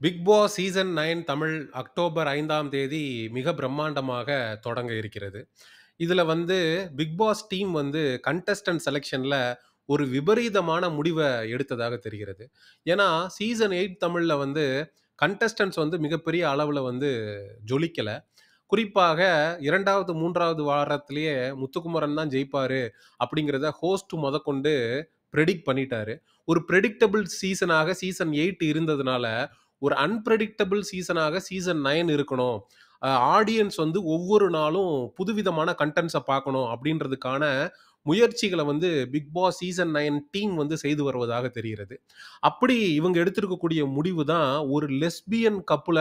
Big Boss season 9 Tamil October 5ஆம் தேதி மிக பிரம்மாண்டமாக தொடங்க இருக்கிறது. இதுல வந்து பிக் பாஸ் டீம் வந்து கண்டஸ்டன்ட் செலக்ஷன்ல ஒரு விபரீதமான முடிவ எடுத்ததாக தெரிகிறது. ஏன்னா, சீசன் 8 தமிழ்ல வந்து கண்டஸ்டன்ட்ஸ் வந்து மிகப்பெரிய அளவுல வந்து ஜொலிக்கல. குறிப்பாக 2வது, 3வது வாரத்திலேயே முத்துக்குமரன் தான் ஜெயிப்பாரு அப்படிங்கிறத ஹோஸ்ட் மொதற்கொண்டு பிரெடிக்ட் பண்ணிட்டாரு. ஒரு பிரெடிக்டபிள் சீசனாக சீசன் 8 இருந்ததுனால, ஒரு அன்பிரெடிக்டபிள் சீசனாக சீசன் 9 இருக்கணும். ஆடியன்ஸ் வந்து ஒவ்வொரு நாளும் புதுவிதமான கன்டென்ட்ஸ பார்க்கணும் அப்படின்றதுக்கான முயற்சிகள வந்து பிக் பாஸ் சீசன் 9 டீம் வந்து செய்து வருவதாக தெரிகிறது. அப்படி இவங்க எடுத்திருக்கக்கூடிய முடிவு தான் ஒரு லெஸ்பியன் கப்புல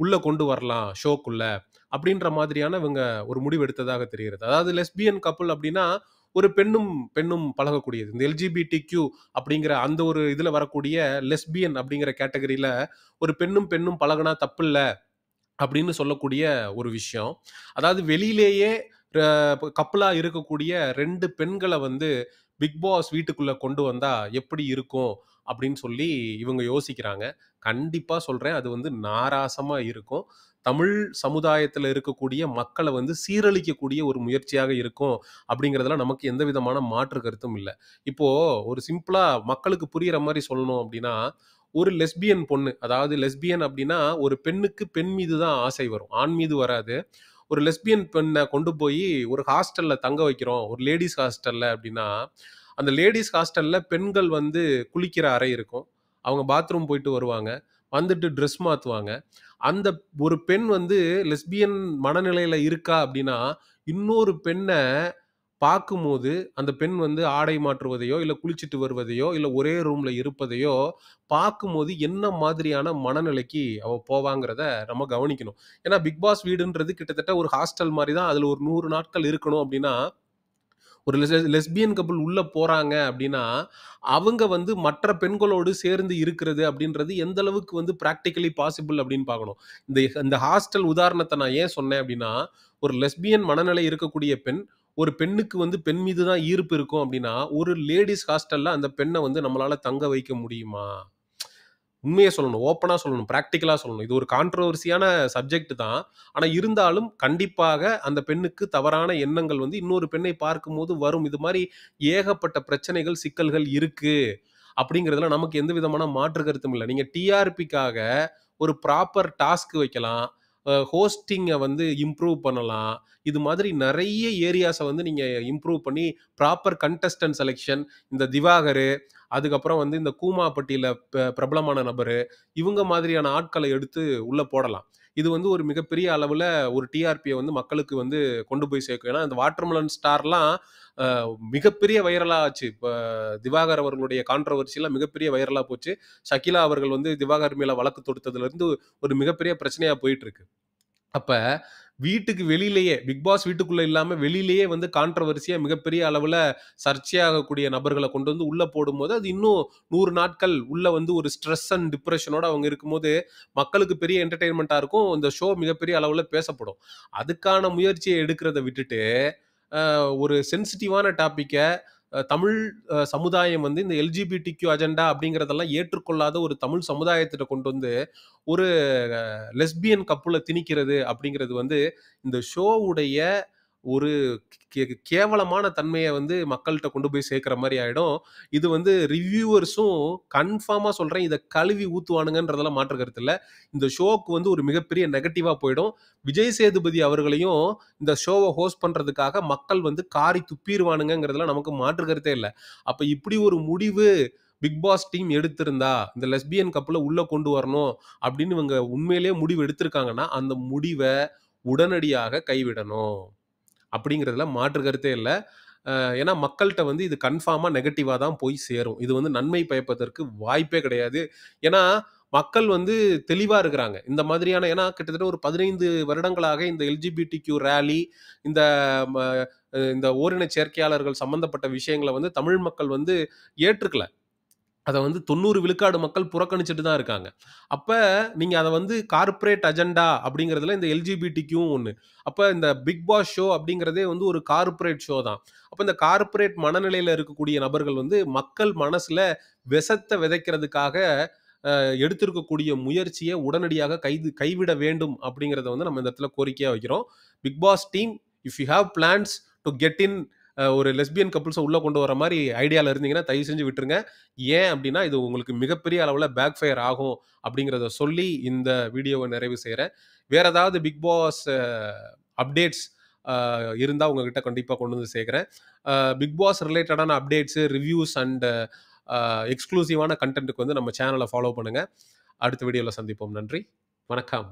உள்ள கொண்டு வரலாம் ஷோக்குள்ள. அப்படின்ற மாதிரியான இவங்க ஒரு முடிவு எடுத்ததாக தெரிகிறது. அதாவது லெஸ்பியன் கப்புள் அப்படின்னா, ஒரு பெண்ணும் பெண்ணும் பழகக்கூடியது. இந்த எல்ஜிபிடிக்யூ அப்படிங்கிற அந்த ஒரு இதுல வரக்கூடிய லெஸ்பியன் அப்படிங்கிற கேட்டகரியில ஒரு பெண்ணும் பெண்ணும் பழகுனா தப்பில்ல அப்படின்னு சொல்லக்கூடிய ஒரு விஷயம். அதாவது வெளியிலேயே கப்புலா இருக்கக்கூடிய 2 பெண்கள வந்து பிக் பாஸ் வீட்டுக்குள்ள கொண்டு வந்தா எப்படி இருக்கும்? அப்படின்னு சொல்லி இவங்க யோசிக்கிறாங்க. கண்டிப்பா சொல்றேன். அது வந்து நாராசமா இருக்கும். தமிழ் சமுதாயத்தில இருக்கக்கூடிய மக்கள வந்து சீரழிக்கக்கூடிய ஒரு முயற்சியாக இருக்கும். அப்படிங்கிறதுல நமக்கு எந்த விதமான மாற்று கருத்தும் இல்ல. இப்போ ஒரு சிம்பிளா மக்களுக்கு புரியிற மாரி சொல்லணும் அப்படின்னா, ஒரு லெஸ்பியன் பொண்ணு, அதாவது லெஸ்பியன் அப்படின்னா, ஒரு பெண்ணுக்கு பெண் மீது தான் ஆசை வரும். ஆண் மீது வராது. ஒரு லெஸ்பியன் பெண்ண கொண்டு போயி ஒரு ஹாஸ்டல்ல தங்க வைக்கிறோம். ஒரு லேடீஸ் ஹாஸ்டல்ல அப்டின்னா, அந்த லேடீஸ் ஹாஸ்டல்ல பெண்கள் வந்து குளிக்கிற அறை இருக்கும். அவங்க பாத்ரூம் போயிட்டு வருவாங்க. வந்துட்டு ட்ரெஸ் மாத்துவாங்க. அந்த ஒரு பெண் வந்து லெஸ்பியன் மனநிலையில இருக்கா அப்டின்னா, இன்னொரு பெண்ண பார்க்கும்போது, அந்த பெண் வந்து ஆடை மாற்றுவதையோ, இல்ல குளிச்சிட்டு வருவதையோ, இல்ல ஒரே ரூம்ல இருப்பதையோ பார்க்கும்போது என்ன மாதிரியான மனநிலைக்கு அவ போவாங்கிறத நம்ம கவனிக்கணும். ஏன்னா, பிக் பாஸ் வீடுன்றது கிட்டத்தட்ட ஒரு ஹாஸ்டல் மாரி தான். அதுல ஒரு 100 நாட்கள் இருக்கணும் அப்டின்னா, ஒரு லெஸ்பியன் கப்பிள் உள்ள போறாங்க அப்டின்னா, அவங்க வந்து மற்ற பெண்களோடு சேர்ந்து இருக்கிறது அப்டின்றது எந்த அளவுக்கு வந்து பிராக்டிகலி பாசிபிள் அப்டின்னு பார்க்கணும். இந்த இந்த ஹாஸ்டல் உதாரணத்த நான் ஏன் சொன்னேன் அப்டின்னா, ஒரு லெஸ்பியன் மனநிலை இருக்கக்கூடிய பெண், ஒரு பெண்ணுக்கு வந்து பெண் மீது தான் ஈர்ப்பு இருக்கும் அப்டின்னா, ஒரு லேடீஸ் ஹாஸ்டல்ல அந்த பெண்ண வந்து நம்மளால தங்க வைக்க முடியுமா? உண்மைய சொல்லணும். ஓப்பனா சொல்லணும். பிராக்டிகலா சொல்லணும். இது ஒரு கான்ட்ரோவர்சியான சப்ஜெக்ட் தான். ஆனா இருந்தாலும் கண்டிப்பாக அந்த பெண்ணுக்கு தவறான எண்ணங்கள் வந்து இன்னொரு பெண்ணை பார்க்கும்போது வரும். இது மாரி ஏகப்பட்ட பிரச்சனைகள், சிக்கல்கள் இருக்கு. அப்படிங்கிறதுல நமக்கு எந்த விதமான மாற்று கருத்தும் இல்ல. நீங்க டிஆர்பிக்காக ஒரு ப்ராப்பர் டாஸ்க் வைக்கலாம். ஹோஸ்டிங்க வந்து இம்ப்ரூவ் பண்ணலாம். இது மாதிரி நெறைய ஏரியாஸ வந்து நீங்க இம்ப்ரூவ் பண்ணி ப்ராப்பர் கண்டெஸ்டன்ட் செலக்ஷன் இந்த திவாகரு, அதுக்கப்புறம் வந்து இந்த கூமாப்பட்டியில பிரபலமான நபரு, இவங்க மாதிரியான ஆட்கள எடுத்து உள்ள போடலாம். இது வந்து ஒரு மிகப்பெரிய அளவுல ஒரு டிஆர்பிய வந்து மக்களுக்கு வந்து கொண்டு போய் சேர்க்கும். ஏன்னா, இந்த வாட்டர்மெலன் ஸ்டார்லாம் அ மிகப்பெரிய வைரலா ஆச்சு. இப்ப திவாகர் அவர்களுடைய கான்ட்ரோவர்சிலாம் மிகப்பெரிய வைரலா போச்சு. ஷகிலா அவர்கள் வந்து திவாகர் மேல வழக்கு தொடுத்ததிலிருந்து ஒரு மிகப்பெரிய பிரச்சனையா போயிட்டு இருக்கு. அப்ப வீட்டுக்கு வெளியிலேயே பிக் பாஸ் வீட்டுக்குள்ள இல்லாம வெளியிலேயே வந்து கான்ட்ரோவர்சியா மிகப்பெரிய அளவுல சர்ச்சையாகக்கூடிய நபர்கள கொண்டு வந்து உள்ள போடும்போது, அது இன்னும் 100 நாட்கள் உள்ள வந்து ஒரு ஸ்ட்ரெஸ் அண்ட் டிப்ரஷனோட அவங்க இருக்கும்போது, மக்களுக்கு பெரிய என்டர்டெயின்மென்ட்டா இருக்கும். இந்த ஷோ மிகப்பெரிய அளவுல பேசப்படும். அதுக்கான முயற்சிய எடுக்கிறத விட்டுட்டு, ஒரு சென்சிட்டிவான டாபிக்க தமிழ் சமுதாயம் வந்து இந்த எல்ஜிபிடிக்யூ அஜெண்டா அப்படிங்கிறதெல்லாம் ஏற்றுக்கொள்ளாத ஒரு தமிழ் சமுதாயத்திட்ட கொண்டு வந்து, ஒரு லெஸ்பியன் கப்புல திணிக்கிறது அப்படிங்கிறது வந்து, இந்த ஷோவுடைய ஒரு கேவலமான தன்மைய வந்து மக்கள்ட்ட கொண்டு போய் சேர்க்கிற மாரி ஆயிடும். இது வந்து ரிவ்யூவர்ஸும் கன்ஃபார்மா சொல்றேன், இத கழுவி ஊத்துவானுங்கன்றதுல மாற்று கருத்து இல்ல. இந்த ஷோக்கு வந்து ஒரு மிகப்பெரிய நெகட்டிவா போயிடும். விஜய் சேதுபதி அவர்களையும் இந்த ஷோவ ஹோஸ்ட் பண்றதுக்காக மக்கள் வந்து காரி துப்பிருவானுங்கங்கிறதுல நமக்கு மாற்று கருத்தே இல்ல. அப்ப இப்படி ஒரு முடிவு பிக் பாஸ் டீம் எடுத்திருந்தா, இந்த லெஸ்பியன் கப்புல உள்ள கொண்டு வரணும் அப்படின்னு இவங்க உண்மையிலேயே முடிவு எடுத்திருக்காங்கன்னா, அந்த முடிவ உடனடியாக கைவிடணும். அப்படிங்கிறதுல மாற்று கருத்தே இல்ல. ஏன்னா மக்கள்ட்ட வந்து இது கன்ஃபார்மா நெகட்டிவா தான் போய் சேரும். இது வந்து நன்மை பயப்பதற்கு வாய்ப்பே கிடையாது. ஏன்னா, மக்கள் வந்து தெளிவா இருக்கிறாங்க. இந்த மாதிரியான ஏன்னா கிட்டத்தட்ட ஒரு 15 வருடங்களாக இந்த எல்ஜிபிடிக்யூ ராலி, இந்த ம இந்த ஓரின சேர்க்கையாளர்கள் சம்மந்தப்பட்ட விஷயங்கள வந்து தமிழ் மக்கள் வந்து ஏற்றுக்கல. அத வந்து 90 விழுக்காடு மக்கள் புறக்கணிச்சுட்டு தான் இருக்காங்க. அப்ப நீங்க அத வந்து கார்ப்பரேட் அஜெண்டா அப்படிங்கிறதுல இந்த எல்ஜிபிடிக்யூவும் ஒண்ணு. அப்ப இந்த பிக் பாஸ் ஷோ அப்படிங்கிறதே வந்து ஒரு கார்ப்பரேட் ஷோ தான். அப்ப இந்த கார்ப்பரேட் மனநிலையில இருக்கக்கூடிய நபர்கள் வந்து மக்கள் மனசுல விஷத்த விதைக்கிறதுக்காக எடுத்திருக்கக்கூடிய முயற்சியை உடனடியாக கைவிட வேண்டும் அப்படிங்கிறத வந்து நம்ம இந்த இடத்துல கோரிக்கையா வைக்கிறோம். Bigg Boss team, if you have plans to get in, ஒரு லெஸ்பியன் கப்புள்ஸ உள்ள கொண்டு வர மாரி ஐடியால இருந்தீங்கன்னா, தயவு செஞ்சு விட்டுருங்க. ஏன் அப்டின்னா, இது உங்களுக்கு மிகப்பெரிய அளவுல பேக் ஃபயர் ஆகும் அப்படிங்கிறத சொல்லி இந்த வீடியோவ நிறைவு செய்றேன். வேற ஏதாவது பிக் பாஸ் அப்டேட்ஸ் இருந்தா உங்ககிட்ட கண்டிப்பா கொண்டு வந்து சேர்க்கிறேன். பிக் பாஸ் ரிலேட்டடான அப்டேட்ஸ், ரிவ்யூஸ் அண்ட் எக்ஸ்க்ளூசிவான கன்டென்ட்க்கு வந்து நம்ம சேனல ஃபாலோ பண்ணுங்க. அடுத்த வீடியோல சந்திப்போம். நன்றி. வணக்கம்.